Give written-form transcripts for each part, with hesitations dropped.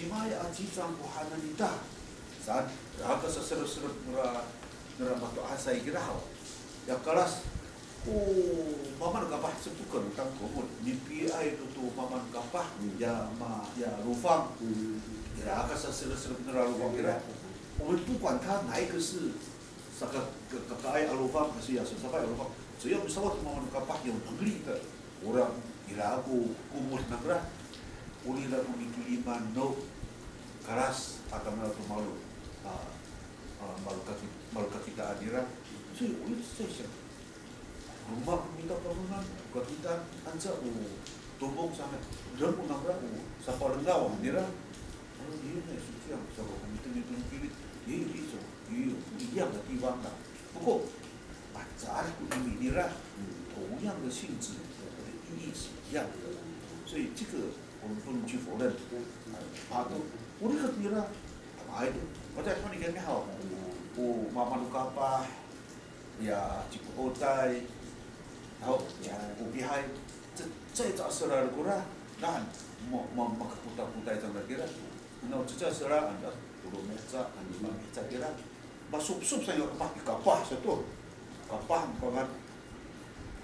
Simaya ajizang kuhanan nita. Saat aga sa serap-serap nara batu asai girao. Ya kelas maman kapah sepukan tang komod mimpi ai tu maman kapah ya rufang. Ya aga sa serap-serap nara rufang gira. 我们不管他哪一个是这个爱阿鲁方还是亚什么阿鲁方，只要稍微maman kapah yang 能力的 orang ira aku kumur nagra ulira kumikilima no karas atau malu malu kita adira so ulit session rumah minta bangunan kita ansa tumbong sangat dan nagra sa palenggaw adira ano dia na siya sa komiting pilit iso iya的地方的不过咱你nira 同样的性质 意义是一样的，所以这个我们不能去否认。我那个女儿，哎，我在看你看你好，我妈妈都干巴，呀，这个后代，然后我比还这早时了过啦，那putar jangan kira, nah cuaca serah anda turun meja, anda meja kira, masuk saya kapah satu, kapah banget.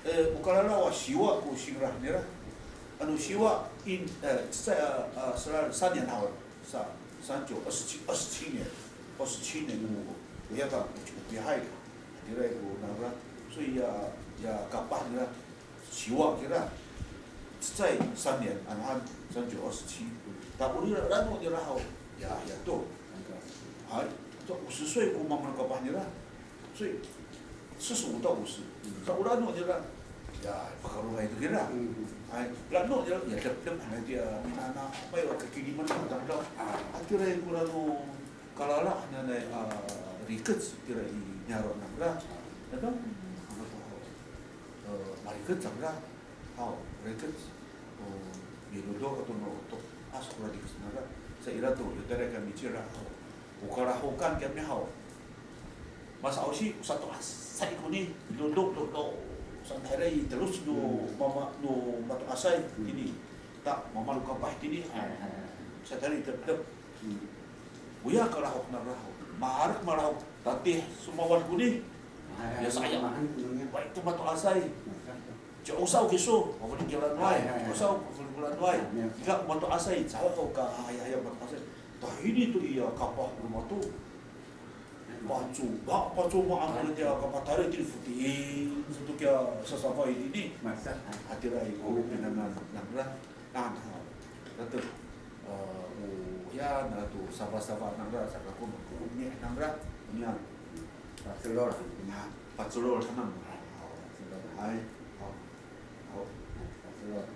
Bukanlah siwa ku singrah nira anu siwa in 3年好了27年我要到我害的你来我那个所以呀kapah nira siwa kira 在3年安39 27但我nira rano nira好ya tu hai 50岁ku mamang kapah nira 所以45到50 sa urano nila ya pakaruhay itu kira ay lano nila ya dap ana dia minana may kakiliman ng tanglaw at kira yung kurano kalala na rickets kira i nyaro nangla ano mariket sangla how rickets birudo atau no to askura di kesana sa irato yutara kami cira ukara hokan kami how Mas Ausi satu asai kuni duduk santai terus mama batu asai ini tak mama luka pahit ini satari tetap buya kerahok narahok maharak marahok tatih semua wan kuni ya saya baik itu batu asai jauh usau kisu mau di jalan wai usau bulan wai enggak batu asai jauh kau ke ayah batu asai tah ini tuh iya kapah rumah tuh Pacu maaf dia kapatare trifuti satu kia sesama ini hadirai ko dengan nangra kata ya na tu sama-sama nangra saka ko ni nangra nya pacelor tanang hai pacelor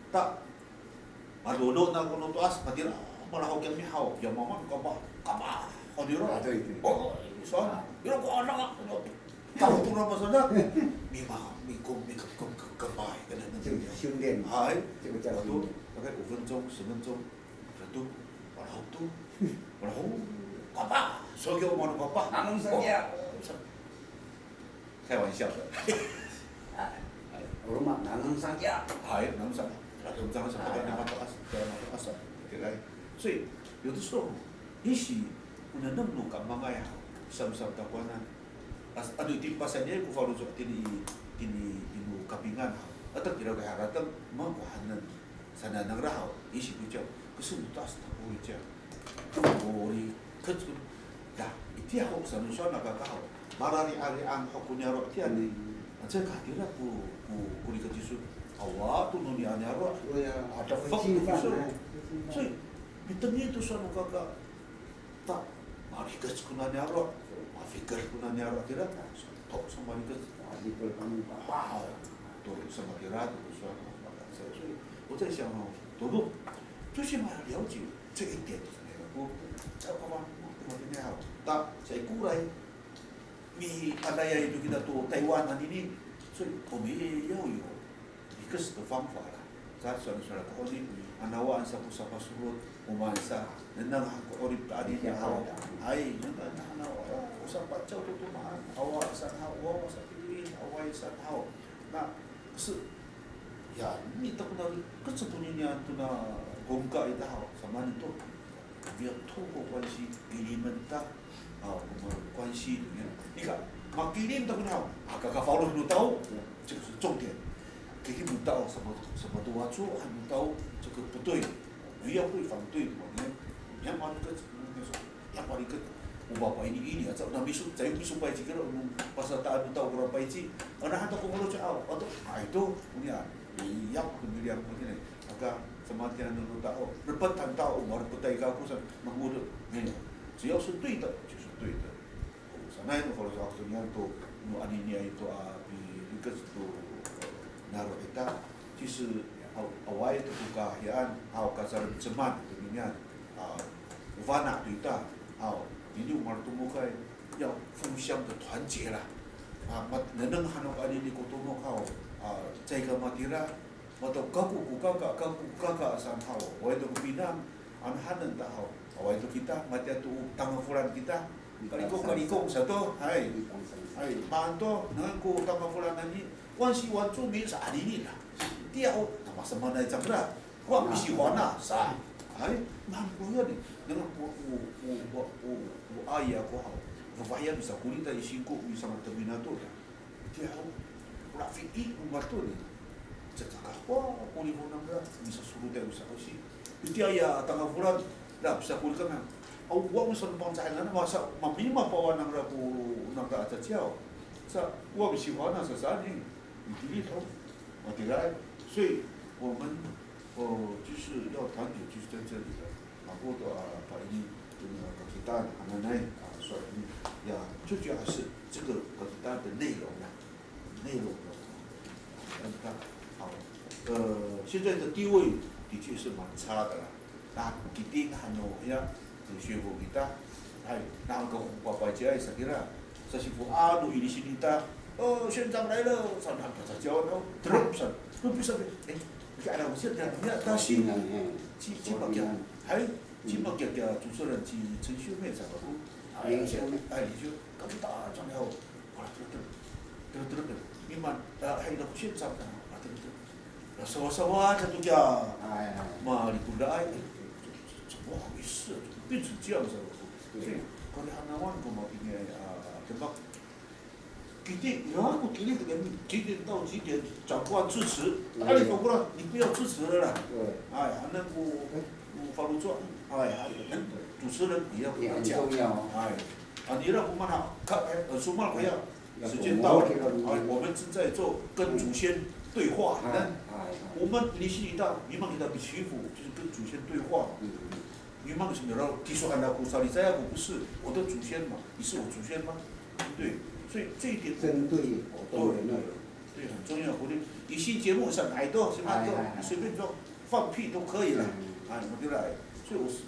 tak madono na kuno tuas patira malah hokian mi hau ya mama kapah hadiro oh so iro ko ana kau tu apa sana mi kom kapah kan训练 hai 这个叫做大概5分钟10分钟itu malah tu malah kapah so yo mau kapah nanam saja 开玩笑的rumah nanam saja hai nanam saja jangan sampai nama asal所以有的时候也许我们能弄个妈妈呀sama-sama takuanan ano timpasan niya kung follow sa tini kapingan atau kira kaya haratan mabuhanan sana nang rahaw isip niya kasi mutas na po niya ori katsun ya iti ako sa nusya nakakahaw marari-ari ang ako niya ro tiyan at sa katira po kuri katisun awa to no niya ro ada fakta so Bitangnya itu sana kakak tak marikas kuna nyaro, mafikir kuna nyaro tidak, tok sama marikas, mafikir kamu wow, tuh sama kira tuh sama saya, so 我在想哦，多不，最起码要了解这一点，我干嘛？我今天好，tak saya kurai, mi ada ya itu kita tuh Taiwan ini, 所以我们也要有一个的方法啦，咱算可以。Anawa sa kusapa surut umansa nang orip tadi ya hawa ai nang anawa usap pacau tutuman awa san hawa sa pilih awa san hawa nah 是 ya ni tak pernah kesepunyanya tu na gongga itu sama itu dia 透过关系给你们的我们关系里面，你看马给你们的好，刚刚法律都到，这个是重点，给你们到什么都要做，还没到这个不对，不要会反对我们，yang paling ke yang paling ke ubah ini atau na misu saya misu pai jika pasal tak ada tahu berapa iji, anak hantar ko mulo cakap atau itu punya yang kemudian begini agak sematian dulu tahu dapat tahu baru petai kau pun mengurut ni 只要是对的就是对的sana itu kalau waktunya untuk aninya itu di ke itu naruh kita 其实awal itu bukahian kasar cemat demikian ufana对的ini umar tumukai 要互相的团结啦能hanok anini ko tumukau 这个matira atau kaku kakak san hao wai itu pinang hanan tak hao wai itu kita mati tu tangan fulan kita kalikong satu hai manto dengan ku tangan fulan ini wan si wan tu min sa ini lah dia nama sama na jam lah wan misi wana sa hai man ko ni dengan ayah ko hao rupaya bisa kulita isingku bisa terminator dia rafi'i umatu ni cakap wah kulit orang dah bisa suruh dia usaha sih itu ya tanggal bulan dah bisa kulit kan awak mesti nampak cahaya mana masa mamima pawan nang rapu nang dah aja ciao sa wah bisi wana sesaat ni ini tu mati来所以我们就是要团结就是在这里的或者把一给大的来说呀最主要还是这个给大的内容呀内容你看现在的地位的确是蛮差的啦。那一定还有呀，学过kita，那个爸爸家也是的啦。这是我阿鲁伊的心里的，县长来了，上他把他叫到，terus bisa，哎，你看我现在你看他新，基本上还基本上主持人陈秀梅怎么不？你就搞不大，这样后，terus，你们还有县长的。sawa-sawa satu jam. Mari kudai. Semua habis. 变成这样子。所以，可能hanawan ko mau ini tembak. Kita我给你这个几点到几点，长官支持，哪里走过来，你不要支持了啦。那我法律做，主持人也要讲，你让我们好看，说嘛可以，时间到了，我们正在做跟祖先。对话，我们你是一道，你们给他比祈福，就是跟祖先对话。你们什么然后提出安达库萨里在我不是我的祖先嘛，你是我祖先吗？对，所以这一点针对对很重要。我的一些节目上哪都什么都你随便说放屁都可以了，我就来，所以我是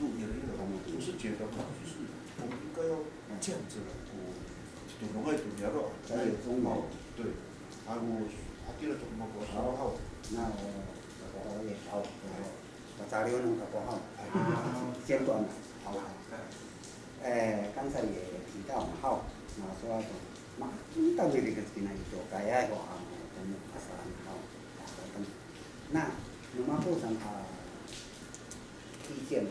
录你的一个，我是觉得就是我们应该要这样子的，就容易懂了咯，对，第二种么国好，那我也好，我杂流能搞好，简短了，好。刚才也提到嘛，好，那说嘛，当然这个今天做改爱个啊，我们阿三好，那么部长意见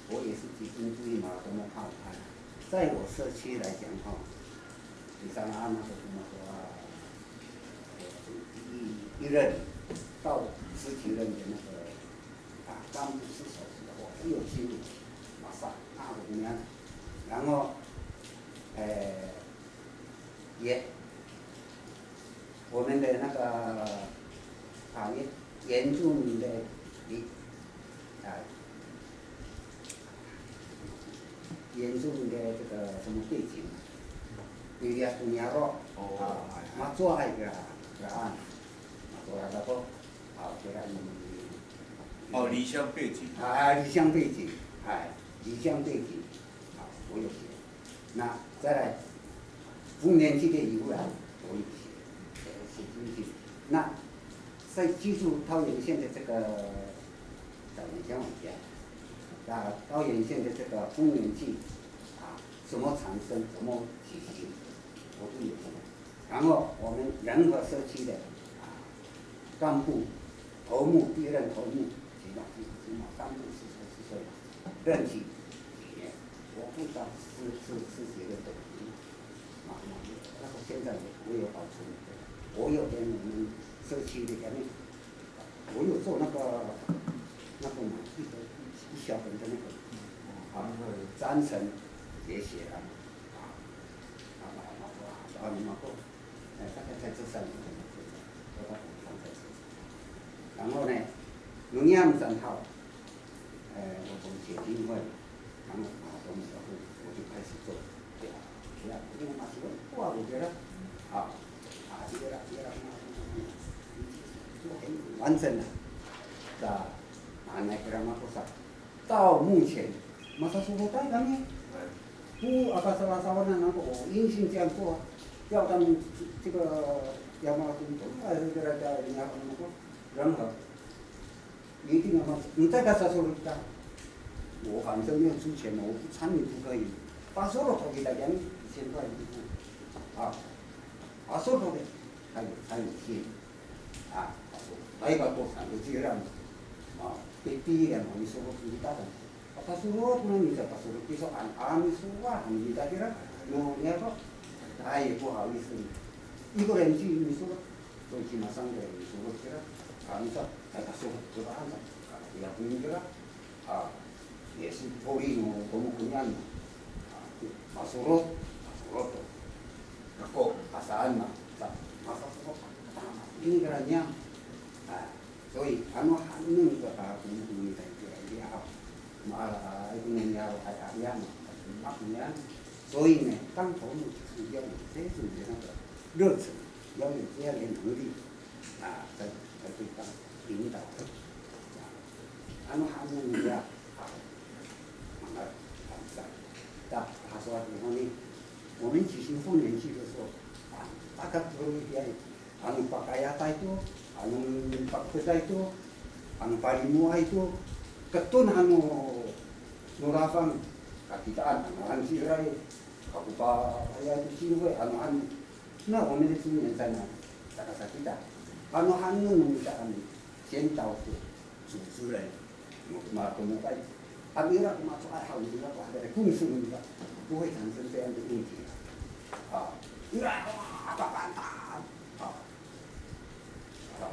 我也是集中注意嘛，怎么好在我社区来讲哈，你像那个怎么说一任到十几任的那个干部是手指的话，很有心力，马上5年，然后也我们的那个原住民的原住民的这个什么背景，你要punya roh，做那个案。ada apa? Kira ini. 离乡背景。离乡背景，离乡背景，我有写。那再来，丰年祭的以外，我有写进去。那在记住桃园县的这个，早年像我讲，桃园县的这个丰年祭，怎么产生，怎么举行，我都有写。然后我们仁和社区的干部头目第一任头目，起码干部40岁，任期几年，我不知道是几个等级，那个现在我有保存，我有跟我们社区的人，我有做那个一小本的那个赞成也写了，大概在这3年，然后呢，农业3号，我从协进会，然后从小会我就开始做，对吧？因为嘛是我觉得，这个就很完整了，是吧？那个嘛多少，到目前，马上说在他们，不阿巴萨拉萨瓦那个我硬性这样做，要他们这个要么工作，这个叫人家那个任何。一定要放，你再给他说一下，我反正没有出钱，我不参与不可以。把收入投给大家1000块一户，把收入的还有钱，还有个多产的这样，第一年我们收入比大的，把收入不能你再把收入，比如说按你说话，你大家你要说，他也不好意思，一个人去你说，最起码3个人你说这个。你说，把收入这个按照，也不用这个，也是脱离我们不一样的，把收入多，然后把啥嘛，把收入你个人样，所以那个我们在这好，一年要还样嘛，所以呢，当头目是要有这种的那个热忱，要有这样的能力，在对方领导的，他们也他说我们举行丰年祭的时候，大家都一样，pakaian itu, pakpeda itu, palimu itu, ketun nurafan, kakitaan, sirai, kapupa ayah itu sinuwe, nah orang itu yang sana, tak kita, nungitaan, 先导的组织人，mukai, Amira masuk alhamdulillah ada fungsinya, 不会产生这样的问题，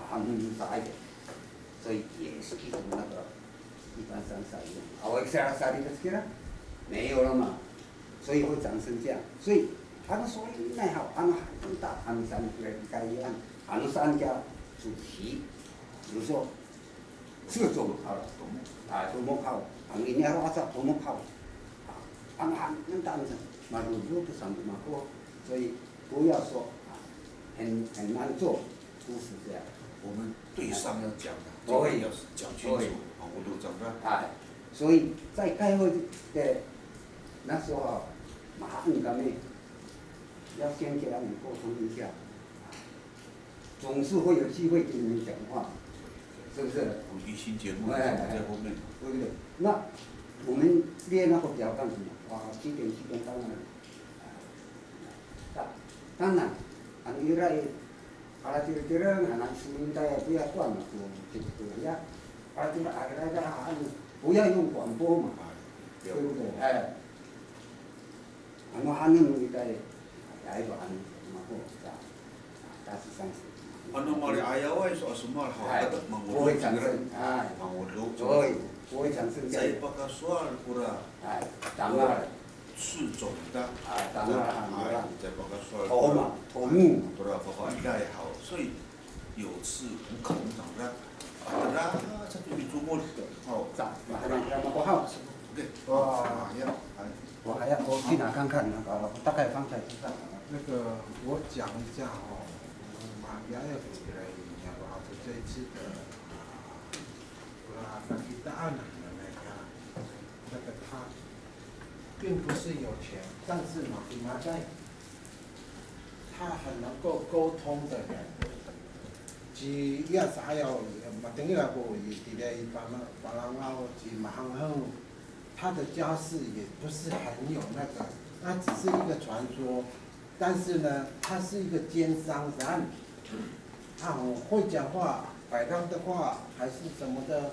很大一点，所以也是一种那个一般上下一样。我下里的这没有了嘛，所以会长成这样。所以所以那好，很大，山该一山家主席，比如说这种好了，多么好，ini harus asal多么好，能当成，马路不上的嘛过，所以不要说很难做，不是这样。我们对上要讲的，这个要讲清楚，我都讲的。所以在开会的那时候，马上咱们要先给他们沟通一下，总是会有机会跟你们讲话，是不是？例行节目在后面。对不对？那我们列那个表干什么？7点到那里。当然，原来。kalau kira-kira anak seminta ya dia tuan tu gitu ya. Kalau cuma ada punya yung kuampo mah. Hanu kita ya itu hanu mako kasih sanksi. Mari ayah wai soal semua hal ada mengurus mengurus. Saya pakai soal pura. Tanggal. 是总的，在包括说头目，不知道包括带好，所以有次很可能长的，这边做过的，好，好，对，我还要我去哪看看那个，大概方向知道。那个我讲一下马亚也回来，你要把这一次的kita anak 那个他。并不是有钱，但是马在他很能够沟通的人，只要啥有等于来过伫咧巴拉奥及马航后，他的家世也不是很有那个，那只是一个传说。但是呢，他是一个奸商人，他很会讲话，摆烂的话还是什么的，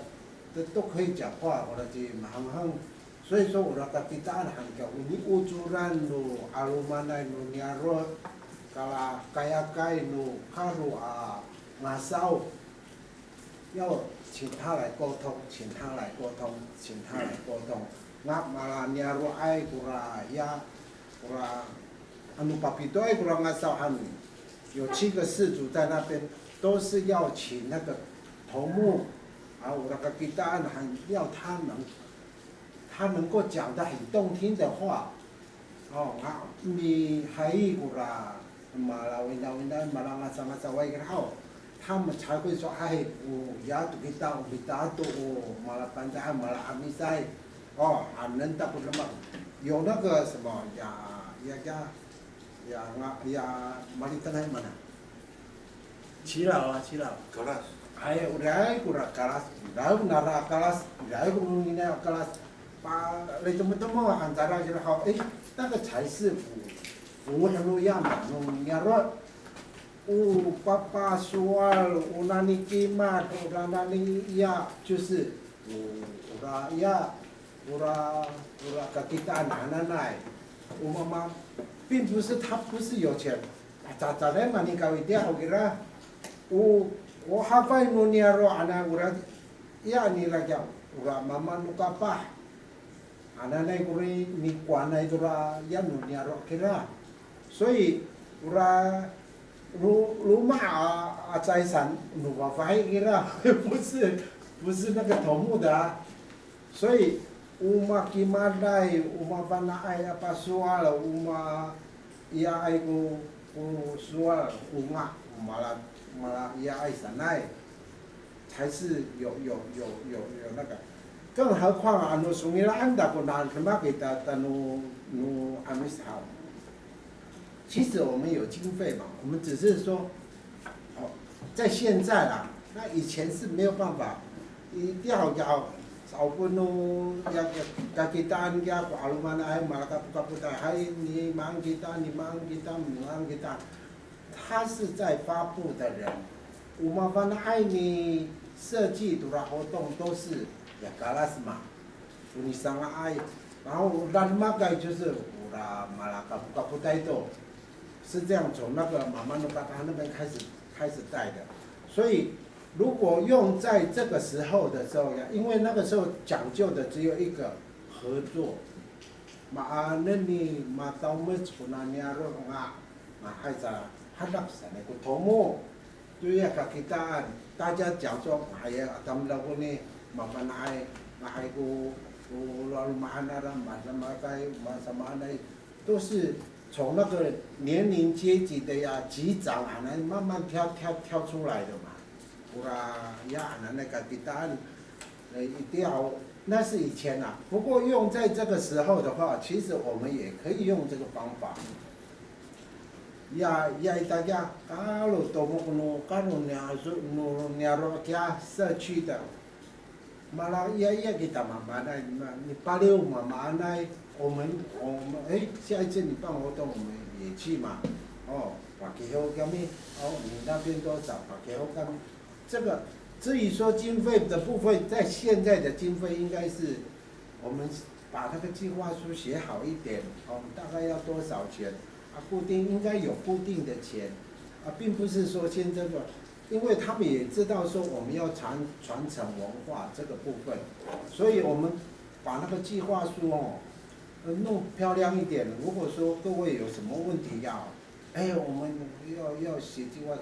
都可以讲话，我就很，所以说我那个kita很讲，你ujuran nu alumanai nu niaro kala kaya kai nu karu ngasau， 要请他来沟通，请他来沟通，请他来沟通。那马拉尼亚罗埃古拉呀，古拉阿努巴比多埃古拉阿绍汉，有7个氏族在那边，都是要请那个头目，我那个吉达安很要他能够讲得很动听的话，你还古拉马拉维那马拉阿萨瓦伊个好。他们才会说，哎，我亚杜吉达，我比达多，马拉班扎，马拉阿米塞，能达不什么？有那个什么马里登海mana？齐老啊，齐老。格拉。哎，udah kurang kelas, udah nara kelas, udah ini kelas， 把那怎么antara就好，哎，那个才是服那路样嘛，弄伢说。papa soal unani kimat unani ya 就是ura kita anak-anak umama 并不是他不是有钱，咋来嘛你搞一点我给他，我hafai nunia ro anak ura ya ni lagi ura mama nuka pa anak-anak kuri ni kuana itu ura ya nunia ro kira， 所以ura rumah财产rumah faik kira 不是那个头目的啊，所以rumah kimadai rumah panai apa soal rumah ia aiku soal rumah malah ia ai sanai 才是有那个，更何况anu sungira anda pun dan kema kita tanu amis hal。其实我们有经费嘛，我们只是说，在现在啦，那以前是没有办法，一定要找不弄要给单要阿鲁曼哎马拉卡布卡布达，还你忙给单，他是在发布的人，我们反正爱你设计的活动都是呀嘎拉斯嘛，你上了爱，然后拉马盖就是我啦马拉卡布卡布达多。是这样从那个马曼努巴他那边开始带的，所以如果用在这个时候的时候呀，因为那个时候讲究的只有一个合作，那你到没出那年了还在还那啥那个头目，对呀，大家讲说哎呀，咱们那个呢，慢慢还老马那了什么那都是。从那个年龄阶级的呀级长来慢慢挑出来的嘛，不啦呀那个给答案，一定要那是以前啦。不过用在这个时候的话，其实我们也可以用这个方法。呀大家kalau tomo kalau nyaro kia 社区的，malah ya kita mana你86嘛我们下一次你办活动我们也去嘛，把给后干咪，你那边多少把给后干咪，这个至于说经费的部分，在现在的经费应该是我们把那个计划书写好一点，大概要多少钱，固定应该有固定的钱，并不是说现在的，因为他们也知道说我们要传承文化这个部分，所以我们把那个计划书弄漂亮一点。如果说各位有什么问题要，我们要写计划书，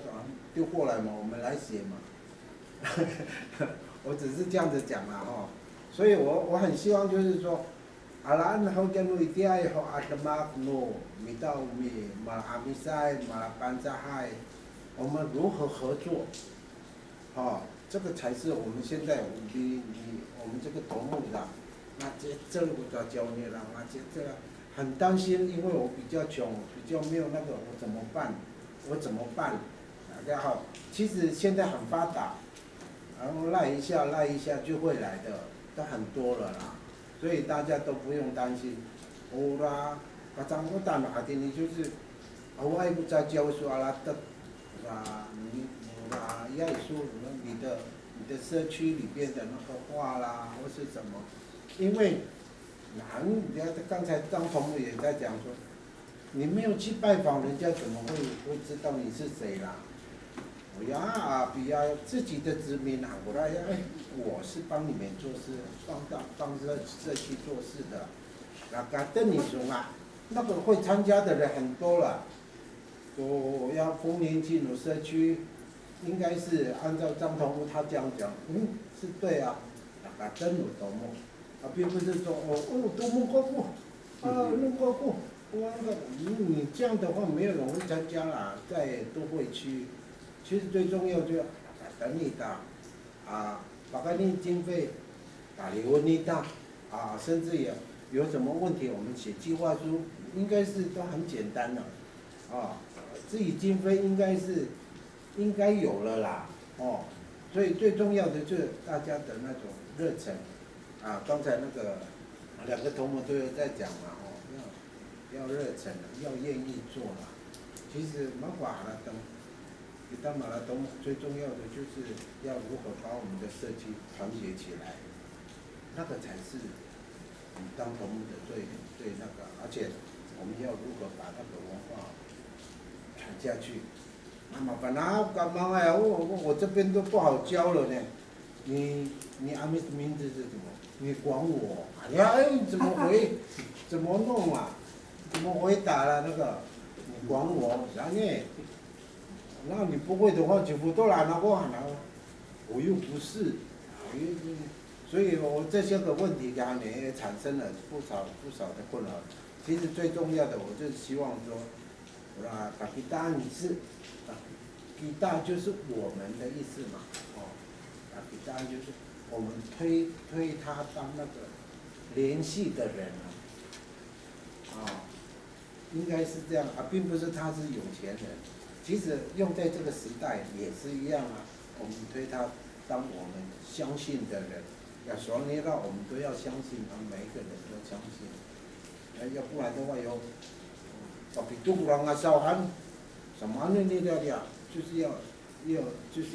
丢过来嘛，我们来写嘛。我只是这样子讲啦所以我很希望就是说，阿拉安好跟路一定要阿德玛诺米到米马阿米塞马班扎海，我们如何合作？这个才是我们现在我们这个头目的。那这个我要教你了，这个很担心，因为我比较穷，比较没有那个，我怎么办？大家好，其实现在很发达，然后赖一下就会来的，都很多了啦，所以大家都不用担心。我啦，我打电你就是，我也不在教书啦，你也说你的社区里边的那个话啦，或是什么，因为人家刚才张同学也在讲说，你没有去拜访人家，怎么会知道你是谁啦？我呀，比呀自己的子民啊，我来我是帮你们做事，帮社区做事的。那噶邓你说啊，那个会参加的人很多了。我要丰年祭鲁社区，应该是按照张同武他这样讲，是对啊。那噶邓有多么，并不是说多么过不，弄过不。你这样的话，没有人会参加啦，在都会区。其实最重要就等你的把个你经费打理问你的甚至有什么问题，我们写计划书，应该是都很简单的自己经费应该有了啦所以最重要的就是大家的那种热忱刚才那个两个同谋都有在讲嘛要热忱，要愿意做啦。其实马法拉登。当马拉松最重要的就是要如何把我们的社区团结起来，那个才是你当头目的最那个，而且我们要如何把那个文化传下去。那么本来干嘛呀？我这边都不好教了呢。你阿妹的名字是什么？你管我？怎么弄啊？怎么回答了那个？你管我？然后呢？那你不会的话，全部都来了我我又不是，所以我这些个问题呀，也产生了不少的困扰。其实最重要的，我就是希望说，打吉大你是，吉大就是我们的意思嘛，打吉大就是我们推他当那个联系的人应该是这样并不是他是有钱人。其实用在这个时代也是一样我们推他当我们相信的人，所以呢，我们都要相信每一个人都相信，要不然的话特别中国人小孩，什么呢？就是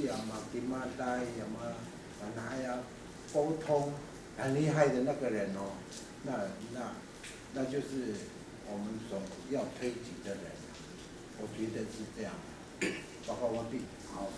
要嘛给嘛带，要嘛还要沟通，很厉害的那个人那就是我们所要推举的人。我觉得是这样。报告完毕。好。